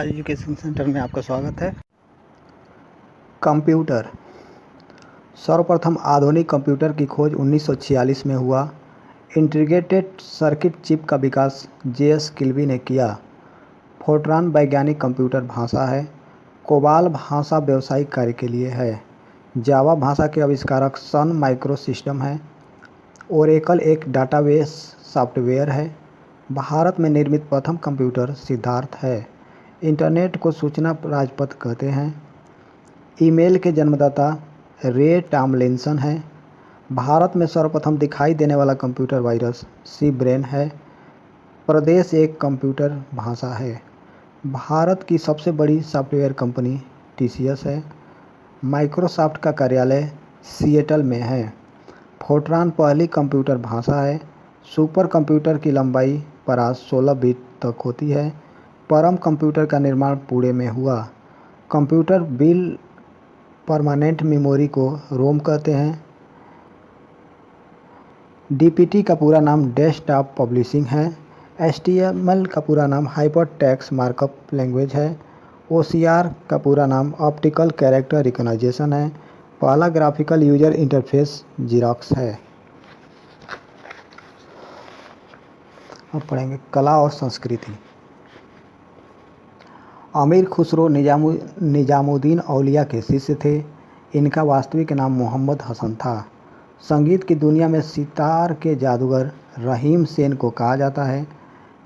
राज education centre में आपका स्वागत है। कंप्यूटर। सर्वप्रथम आधुनिक कंप्यूटर की खोज 1946 में हुआ। इंटीग्रेटेड सर्किट चिप का विकास जे.एस. किल्बी ने किया। फोर्ट्रान वैज्ञानिक कंप्यूटर भाषा है। कोबाल भाषा व्यावसायिक कार्य के लिए है। जावा भाषा के आविष्कारक सन माइक्रोसिस्टम है। ओरेकल एक डाटाबेस सॉफ्टवेयर है। भारत में निर्मित प्रथम कंप्यूटर सिद्धार्थ है। इंटरनेट को सूचना राजपथ कहते हैं। ईमेल के जन्मदाता रे टॉमलिंसन है। भारत में सर्वप्रथम दिखाई देने वाला कंप्यूटर वायरस सी ब्रेन है। प्रदेश एक कंप्यूटर भाषा है। भारत की सबसे बड़ी सॉफ्टवेयर कंपनी टीसीएस है। माइक्रोसॉफ्ट का कार्यालय सिएटल में है। फोर्ट्रान पहली कंप्यूटर भाषा है। सुपर कंप्यूटर की लंबाई परास 16 बिट तक होती है। परम कंप्यूटर का निर्माण पुणे में हुआ। कंप्यूटर बिल परमानेंट मेमोरी को रोम कहते हैं। डीपीटी का पूरा नाम डेस्कटॉप पब्लिशिंग है। एचटीएमएल का पूरा नाम हाइपर टेक्स्ट मार्कअप लैंग्वेज है। ओसीआर का पूरा नाम ऑप्टिकल कैरेक्टर रिकॉग्निशन है। पहला ग्राफिकल यूजर इंटरफेस जिरॉक्स है। अब पढ़ेंगे कला और संस्कृति। अमीर खुसरो निजामुद्दीन औलिया के शिष्य थे। इनका वास्तविक नाम मोहम्मद हसन था। संगीत की दुनिया में सितार के जादूगर रहीम सेन को कहा जाता है।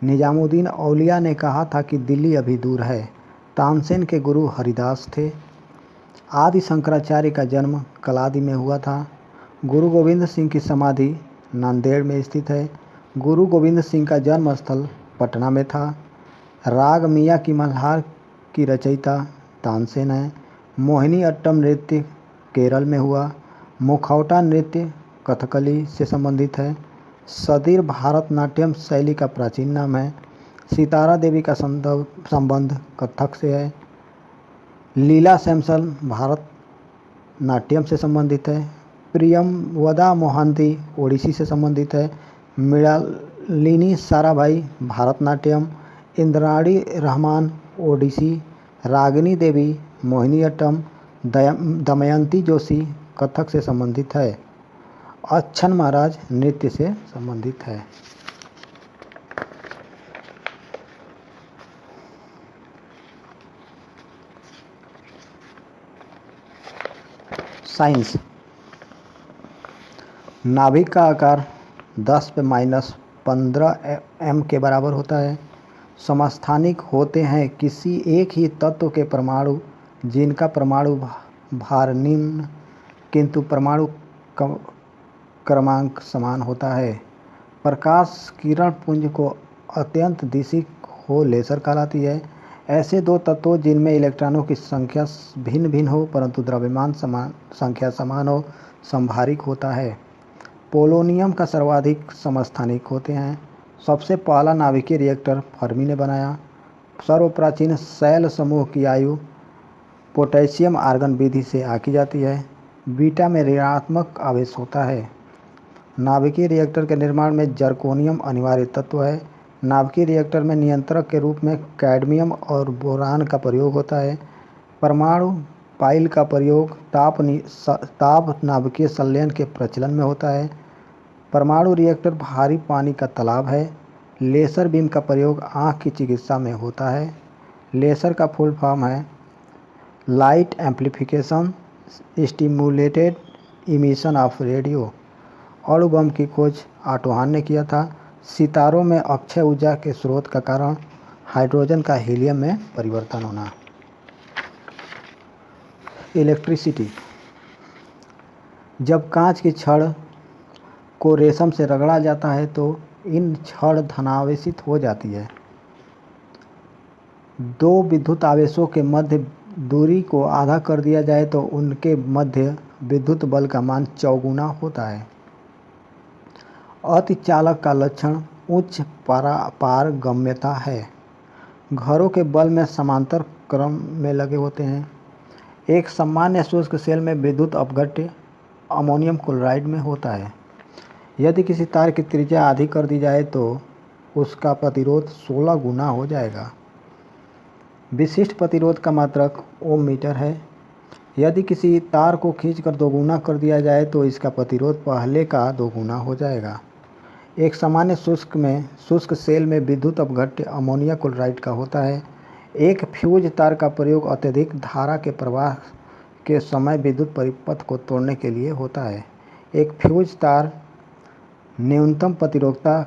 निजामुद्दीन औलिया ने कहा था कि दिल्ली अभी दूर है। तानसेन के गुरु हरिदास थे। आदि शंकराचार्य का जन्म कलादी में हुआ था। गुरु गोविंद सिंह की समाधि नांदेड़ में स्थित है। गुरु गोविंद सिंह का जन्म स्थल पटना में था। राग मियाँ की मल्हार की रचयिता तानसेन है। मोहिनी अट्टम नृत्य केरल में हुआ। मुखौटा नृत्य कथकली से संबंधित है। सदीर भारतनाट्यम शैली का प्राचीन नाम है। सितारा देवी का संबंध कथक से है। लीला सैमसन भारतनाट्यम से संबंधित है। प्रियमवदा मोहांती ओडिसी से संबंधित है। मृणालिनी साराभाई भारतनाट्यम। इंद्राणी रहमान ओडिसी। रागिनी देवी मोहिनीअट्टम। दमयंती जोशी कथक से संबंधित है। अच्छन महाराज नृत्य से संबंधित है। साइंस। नाभिक का आकार 10⁻15 एम के बराबर होता है। समस्थानिक होते हैं किसी एक ही तत्व के परमाणु जिनका परमाणु भार निम्न किंतु परमाणु क्रमांक समान होता है। प्रकाश किरण पुंज को अत्यंत दिशी हो लेसर कहलाती है। ऐसे दो तत्वों जिनमें इलेक्ट्रॉनों की संख्या भिन्न भिन्न हो परंतु द्रव्यमान संख्या समान हो समभारिक होता है। पोलोनियम का सर्वाधिक समस्थानिक होते हैं। सबसे पहला नाभिकीय रिएक्टर फर्मी ने बनाया। सर्वप्राचीन शैल समूह की आयु पोटेशियम आर्गन विधि से आंकी जाती है। बीटा में ऋणात्मक आवेश होता है। नाभिकीय रिएक्टर के निर्माण में जर्कोनियम अनिवार्य तत्व है। नाभिकीय रिएक्टर में नियंत्रक के रूप में कैडमियम और बोरान का प्रयोग होता है। परमाणु पाइल का प्रयोग ताप नाभिकीय संलयन के प्रचलन में होता है। परमाणु रिएक्टर भारी पानी का तालाब है। लेसर बीम का प्रयोग आँख की चिकित्सा में होता है। लेसर का फुल फॉर्म है light amplification stimulated emission of radio. अणु बम की खोज ऑटोहान ने किया था। सितारों में अक्षय ऊर्जा के स्रोत का कारण हाइड्रोजन का हीलियम में परिवर्तन होना। इलेक्ट्रिसिटी। जब कांच की छड़ को रेशम से रगड़ा जाता है तो इन छड़ धनावेशित हो जाती है। दो विद्युत आवेशों के मध्य दूरी को आधा कर दिया जाए तो उनके मध्य विद्युत बल का मान चौगुना होता है। अतिचालक का लक्षण उच्च पारगम्यता है। घरों के बल्ब में समांतर क्रम में लगे होते हैं। एक सामान्य शुष्क सेल में विद्युत अपघट्य अमोनियम क्लोराइड में होता है। यदि किसी तार की त्रिज्या आधी कर दी जाए तो उसका प्रतिरोध 16 गुना हो जाएगा। विशिष्ट प्रतिरोध का मात्रक ओम मीटर है। यदि किसी तार को खींचकर दोगुना कर दिया जाए तो इसका प्रतिरोध पहले का दोगुना हो जाएगा। एक सामान्य शुष्क सेल में विद्युत अपघट्य अमोनिया क्लोराइड का होता है। एक फ्यूज तार का प्रयोग अत्यधिक धारा के प्रवाह के समय विद्युत परिपथ को तोड़ने के लिए होता है। एक फ्यूज तार न्यूनतम प्रतिरोधकता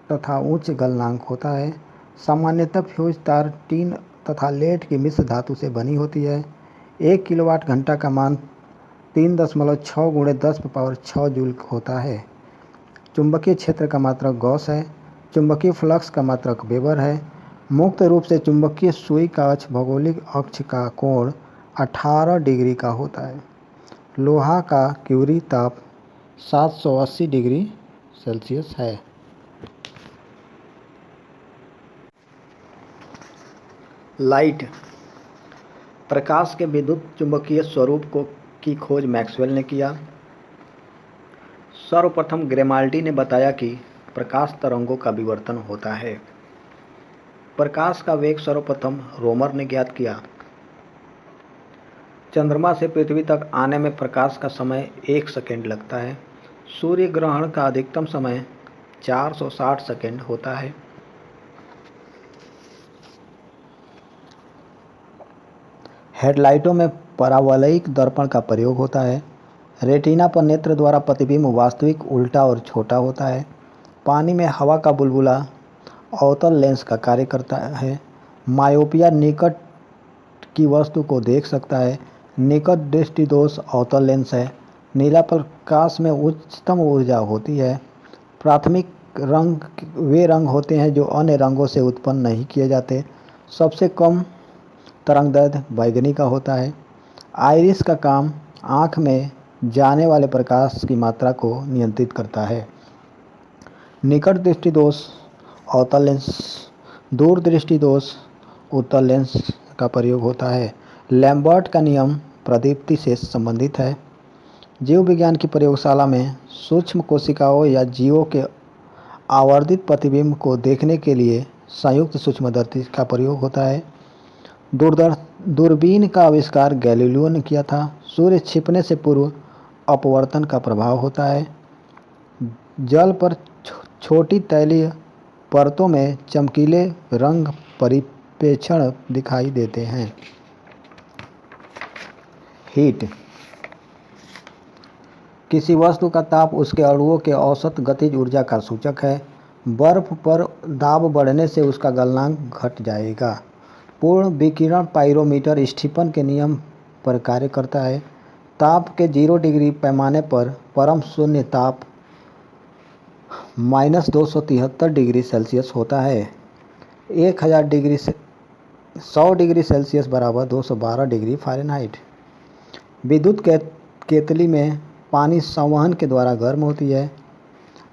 तथा उच्च गलनांक होता है। सामान्यतः फ्यूज तार टीन तथा लेड की मिश्र धातु से बनी होती है। 1 किलोवाट घंटा का मान 3.6 × 10⁻6 जूल होता है। चुंबकीय क्षेत्र का मात्रक गॉस है। चुंबकीय फ्लक्स का मात्रक वेबर है। मुक्त रूप से चुंबकीय सुई का अक्ष भौगोलिक अक्ष का कोण 18 डिग्री का होता है। लोहा का क्यूरी ताप 780 डिग्री सेल्सियस है। लाइट। प्रकाश के विद्युत चुंबकीय स्वरूप की खोज मैक्सवेल ने किया। सर्वप्रथम ग्रेमाल्डी ने बताया कि प्रकाश तरंगों का विवर्तन होता है। प्रकाश का वेग सर्वप्रथम रोमर ने ज्ञात किया। चंद्रमा से पृथ्वी तक आने में प्रकाश का समय 1 सेकेंड लगता है। सूर्य ग्रहण का अधिकतम समय 460 सेकेंड होता है। हेडलाइटों में परावलयिक दर्पण का प्रयोग होता है। रेटिना पर नेत्र द्वारा प्रतिबिंब वास्तविक उल्टा और छोटा होता है। पानी में हवा का बुलबुला अवतल लेंस का कार्य करता है। मायोपिया निकट की वस्तु को देख सकता है। निकट दृष्टि दोष अवतल लेंस है। नीला प्रकाश में उच्चतम ऊर्जा होती है। प्राथमिक रंग वे रंग होते हैं जो अन्य रंगों से उत्पन्न नहीं किए जाते। सबसे कम तरंगदैर्घ्य बैंगनी का होता है। आइरिस का काम आँख में जाने वाले प्रकाश की मात्रा को नियंत्रित करता है। निकट दृष्टि दोष अवतल लेंस, दूर दृष्टि दोष उत्तल लेंस का प्रयोग होता है। लैम्बर्ट का नियम प्रदीप्ति से संबंधित है। जीव विज्ञान की प्रयोगशाला में सूक्ष्म कोशिकाओं या जीवों के आवर्धित प्रतिबिंब को देखने के लिए संयुक्त सूक्ष्मदर्शी का प्रयोग होता है। दूरबीन का आविष्कार गैलीलियो ने किया था। सूर्य छिपने से पूर्व अपवर्तन का प्रभाव होता है। जल पर छोटी तैलीय परतों में चमकीले रंग परिप्रेक्षण दिखाई देते हैं। हीट। किसी वस्तु का ताप उसके अणुओं के औसत गतिज ऊर्जा का सूचक है। बर्फ पर दाब बढ़ने से उसका गलनांक घट जाएगा। पूर्ण विकिरण पाइरोमीटर स्टीफन के नियम पर कार्य करता है। ताप के 0 डिग्री पैमाने पर परम शून्य ताप -273 डिग्री सेल्सियस होता है। 100 डिग्री सेल्सियस बराबर 212 डिग्री फ़ारेनहाइट। विद्युत केतली में पानी संवहन के द्वारा गर्म होती है।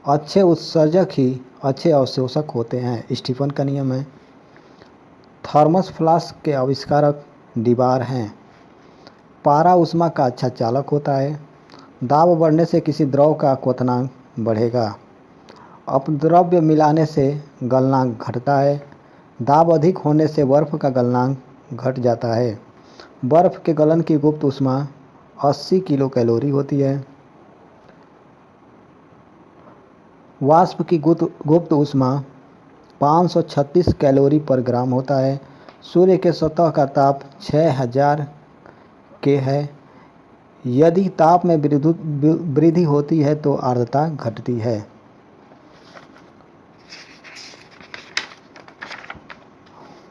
अच्छे उत्सर्जक ही अच्छे अवशोषक होते हैं, स्टीफन का नियम है। थर्मस फ्लास्क के आविष्कारक डीबार हैं। पारा ऊष्मा का अच्छा चालक होता है। दाब बढ़ने से किसी द्रव का क्वथनांक बढ़ेगा। अपद्रव्य मिलाने से गलनांक घटता है। दाब अधिक होने से बर्फ का गलनांक घट जाता है। बर्फ के गलन की गुप्त ऊष्मा 80 किलो कैलोरी होती है। वाष्प की गुप्त ऊष्मा 536 कैलोरी पर ग्राम होता है। सूर्य के सतह का ताप 6000 के है। यदि ताप में वृद्धि होती है तो आर्द्रता घटती है।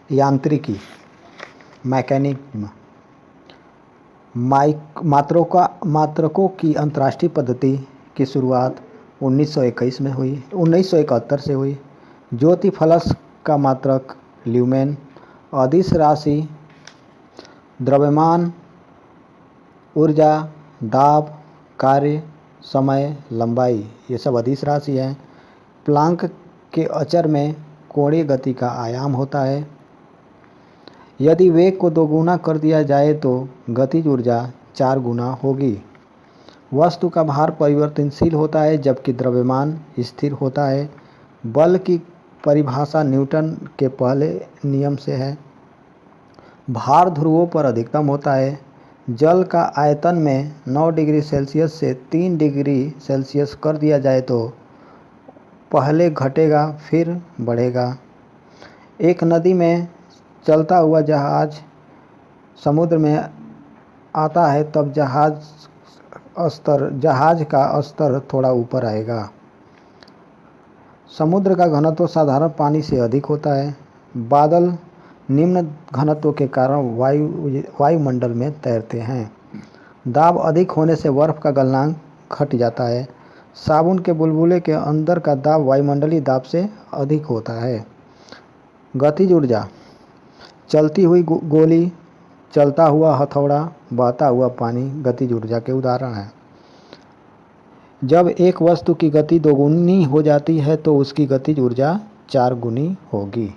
यांत्रिकी मैकेनिज्म। मात्रकों की अंतर्राष्ट्रीय पद्धति की शुरुआत 1971 से हुई। ज्योति फलक का मात्रक ल्यूमेन, अदिश राशि, द्रव्यमान, ऊर्जा, दाब, कार्य, समय, लंबाई, ये सब अदिश राशि हैं। प्लांक के अचर में कोणीय गति का आयाम होता है। यदि वेग को दोगुना कर दिया जाए तो गतिज ऊर्जा 4 गुना होगी। वस्तु का भार परिवर्तनशील होता है जबकि द्रव्यमान स्थिर होता है। बल की परिभाषा न्यूटन के पहले नियम से है। भार ध्रुवों पर अधिकतम होता है। जल का आयतन में 9 डिग्री सेल्सियस से 3 डिग्री सेल्सियस कर दिया जाए तो पहले घटेगा फिर बढ़ेगा। एक नदी में चलता हुआ जहाज समुद्र में आता है तब जहाज का स्तर थोड़ा ऊपर आएगा। समुद्र का घनत्व साधारण पानी से अधिक होता है। बादल निम्न घनत्व के कारण वायुमंडल में तैरते हैं। दाब अधिक होने से बर्फ का गलनांक घट जाता है। साबुन के बुलबुले के अंदर का दाब वायुमंडलीय दाब से अधिक होता है। गतिज ऊर्जा: चलती हुई गोली, चलता हुआ हथौड़ा, बहता हुआ पानी गतिज ऊर्जा के उदाहरण हैं। जब एक वस्तु की गति दोगुनी हो जाती है तो उसकी गतिज ऊर्जा 4 गुनी होगी।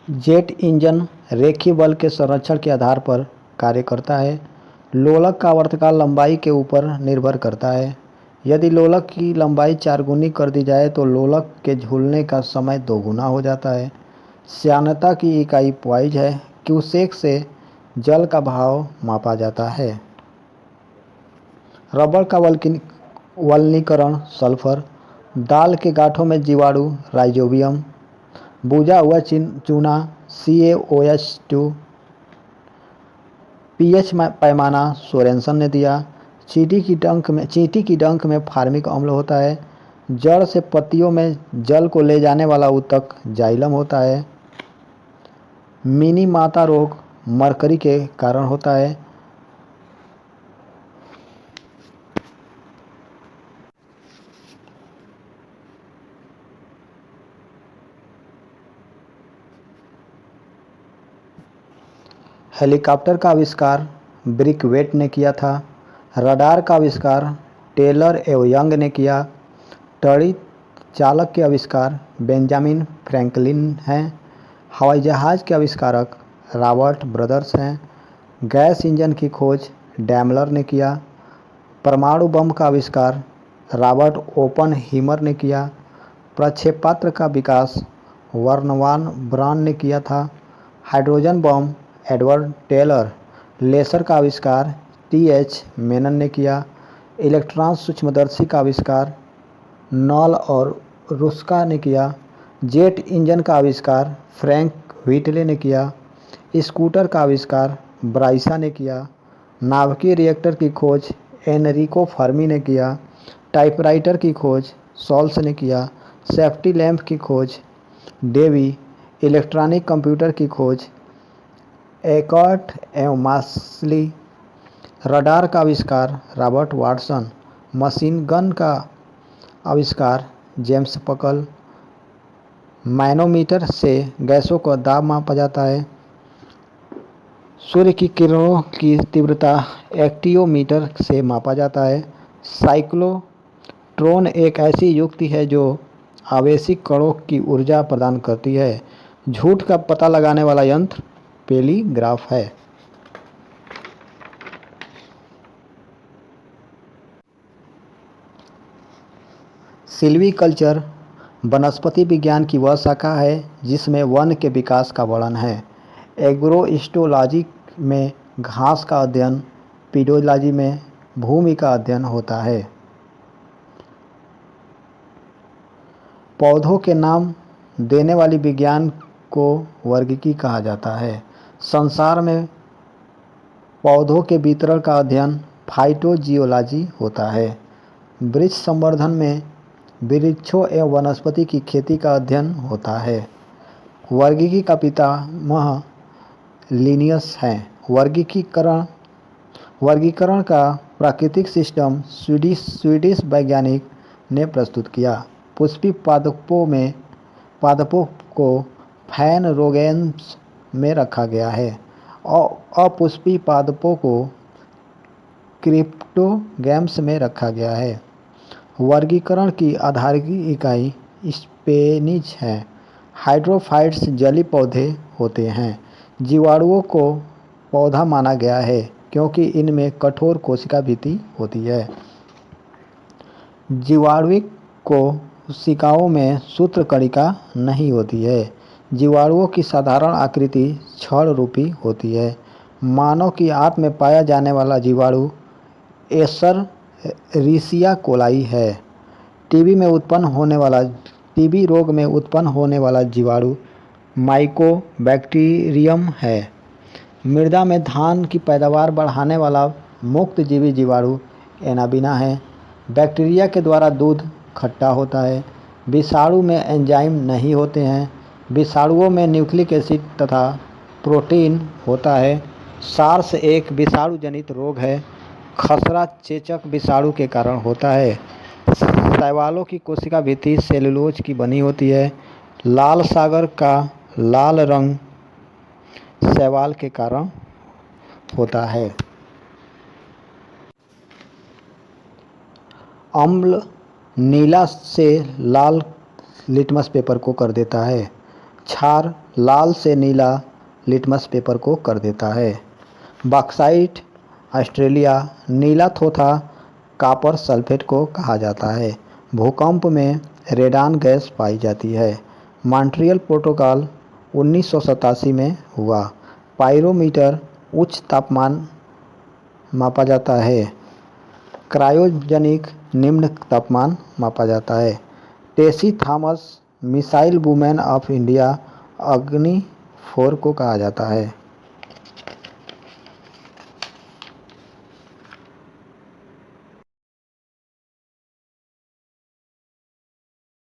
जेट इंजन रेखीय बल के संरक्षण के आधार पर कार्य करता है। लोलक का आवर्तकाल लंबाई के ऊपर निर्भर करता है। यदि लोलक की लंबाई 4 गुनी कर दी जाए तो लोलक के झूलने का समय 2 गुना हो जाता है। श्यानता की इकाई पॉइज है। क्यूसेक से जल का भाव मापा जाता है। रबड़ का वल्कनीकरण सल्फर, दाल के गांठों में जीवाणु राइजोबियम, बुझा हुआ चूना CaOH2, pH पैमाना सोरेनसन ने दिया। चींटी की डंक में फार्मिक अम्ल होता है। जड़ से पत्तियों में जल को ले जाने वाला ऊतक जाइलम होता है। मिनी माता रोग मरकरी के कारण होता है। हेलीकॉप्टर का आविष्कार ब्रिकवेट ने किया था। रडार का आविष्कार टेलर एवं यंग ने किया। टड़ी चालक के आविष्कार बेंजामिन फ्रैंकलिन हैं। हवाई जहाज़ के आविष्कारक रॉबर्ट ब्रदर्स हैं। गैस इंजन की खोज डैमलर ने किया। परमाणु बम का आविष्कार रॉबर्ट ओपनहीमर ने किया। प्रक्षेपास्त्र का विकास वर्नवान ब्राउन ने किया था। Hydrogen bomb Edward Teller. Laser का आविष्कार TH मेनन ने किया। इलेक्ट्रॉन सूक्ष्मदर्शी का आविष्कार नॉल और रुस्का ने किया। जेट इंजन का आविष्कार फ्रैंक व्हिटले ने किया। स्कूटर का आविष्कार ब्राइसा ने किया। नाभिकीय रिएक्टर की खोज एनरिको फर्मी ने किया। टाइपराइटर की खोज सॉल्स ने किया। सेफ्टी लैंप की खोज डेवी। इलेक्ट्रॉनिक कंप्यूटर की खोज एकॉर्ट एवं मास्ली। रडार का आविष्कार रॉबर्ट वाटसन। मशीन गन का आविष्कार जेम्स पकल। मैनोमीटर से गैसों का दाब मापा जाता है। सूर्य की किरणों की तीव्रता एक्टियोमीटर से मापा जाता है। साइक्लोट्रॉन एक ऐसी युक्ति है जो आवेशित कणों की ऊर्जा प्रदान करती है। झूठ का पता लगाने वाला यंत्र पेलीग्राफ है। सिल्वीकल्चर वनस्पति विज्ञान की वह शाखा है जिसमें वन के विकास का वर्णन है। एग्रोइस्टोलॉजी में घास का अध्ययन, पीडोलॉजी में भूमि का अध्ययन होता है। पौधों के नाम देने वाली विज्ञान को वर्गीकी कहा जाता है। संसार में पौधों के वितरण का अध्ययन फाइटोजियोलॉजी होता है। वृक्ष संवर्धन में वृक्षों एवं वनस्पति की खेती का अध्ययन होता है। वर्गीकी का पितामह लिनियस हैं। वर्गीकरण का प्राकृतिक सिस्टम स्वीडिश वैज्ञानिक ने प्रस्तुत किया। पुष्पी पादपों को फैनरोगेम्स में रखा गया है और अपुष्पी पादपों को क्रिप्टोगैम्स में रखा गया है। वर्गीकरण की आधारिक इकाई स्पेनीज है। हाइड्रोफाइट्स जलीय पौधे होते हैं। जीवाणुओं को पौधा माना गया है क्योंकि इनमें कठोर कोशिका भित्ति होती है। जीवाणु को कोशिकाओं में सूत्रकणिका नहीं होती है। जीवाणुओं की साधारण आकृति छड़ रूपी होती है। मानव की आंत में पाया जाने वाला जीवाणु एशेरिशिया कोलाई है। टीबी रोग में उत्पन्न होने वाला जीवाणु माइकोबैक्टीरियम है। मृदा में धान की पैदावार बढ़ाने वाला मुक्त जीवी जीवाणु एनाबीना है। बैक्टीरिया के द्वारा दूध खट्टा होता है। विषाणु में एंजाइम नहीं होते हैं। विषाणुओं में न्यूक्लिक एसिड तथा प्रोटीन होता है। सार्स एक विषाणु जनित रोग है। खसरा चेचक विषाणु के कारण होता है। शैवालों की कोशिका भित्ति सेलुलोज की बनी होती है। लाल सागर का लाल रंग शैवाल के कारण होता है। अम्ल नीला से लाल लिटमस पेपर को कर देता है। क्षार लाल से नीला लिटमस पेपर को कर देता है। बॉक्साइट ऑस्ट्रेलिया नीला थोथा कॉपर सल्फेट को कहा जाता है। भूकंप में रेडान गैस पाई जाती है। मॉन्ट्रियल प्रोटोकॉल 1987 में हुआ। पाइरोमीटर उच्च तापमान मापा जाता है। क्रायोजेनिक निम्न तापमान मापा जाता है। Tessy Thomas missile women of India अग्नि 4 को कहा जाता है।